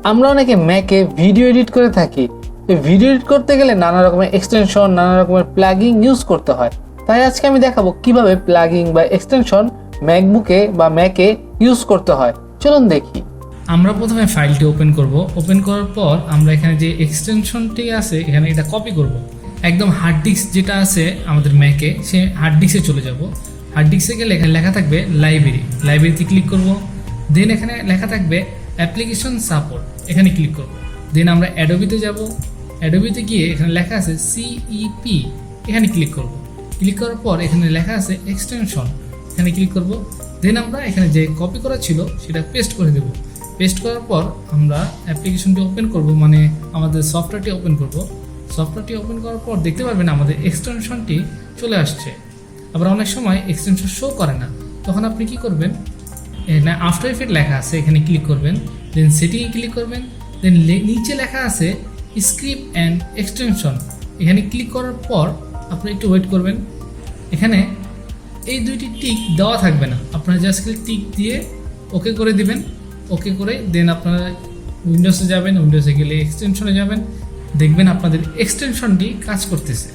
আমরা অনেকে ম্যাকে video edit করে থাকি। এই ভিডিও এডিট করতে গেলে নানা রকমের এক্সটেনশন, নানা রকমের প্লাগইন ইউজ করতে হয়। তাই আজকে আমি দেখাবো কিভাবে প্লাগইন বা এক্সটেনশন ম্যাকবুকে বা ম্যাকে ইউজ করতে হয়। চলুন দেখি। আমরা প্রথমে ফাইলটি ওপেন করব। ওপেন করার পর আমরা এখানে যে এক্সটেনশনটি আছে এখানে এটা কপি করব। একদম হার্ড ডিস্ক যেটা আছে আমাদের ম্যাকে, সে হার্ড ডিস্কে চলে যাব। হার্ড ডিস্কে গেলে এখানে লেখা থাকবে লাইব্রেরিতে ক্লিক করব। দেন এখানে লেখা থাকবে অ্যাপ্লিকেশন সাপোর্ট, এখানে ক্লিক করব। দেন আমরা অ্যাডোবিতে যাব। অ্যাডোবিতে গিয়ে এখানে লেখা আছে সিইপি, এখানে ক্লিক করব। ক্লিক করার পর এখানে লেখা আছে এক্সটেনশন, এখানে ক্লিক করব। দেন আমরা এখানে যে কপি করা ছিল সেটা পেস্ট করে দেব। পেস্ট করার পর আমরা অ্যাপ্লিকেশনটি ওপেন করব, মানে আমাদের সফটওয়্যারটি ওপেন করব। সফটওয়্যারটি ওপেন করার পর দেখতে পারবেন আমাদের এক্সটেনশনটি চলে আসছে। আবার অনেক সময় এক্সটেনশন শো করে না, তখন আপনি কি করবেন, এখানে আফটার ইফেক্ট লেখা আছে, এখানে ক্লিক করবেন। দেন সেটিংয়ে ক্লিক করবেন। দেন নিচে লেখা আছে স্ক্রিপ্ট অ্যান্ড এক্সটেনশন, এখানে ক্লিক করার পর আপনি একটু ওয়েট করবেন। এখানে এই দুইটি টিক দেওয়া থাকবে না, আপনারা জাস্ট টিক দিয়ে ওকে করে দিবেন। ওকে করে দেন আপনারা উইন্ডোজে যাবেন, উইন্ডোজে গেলে এক্সটেনশনে যাবেন, দেখবেন আপনাদের এক্সটেনশনটি কাজ করতেছে।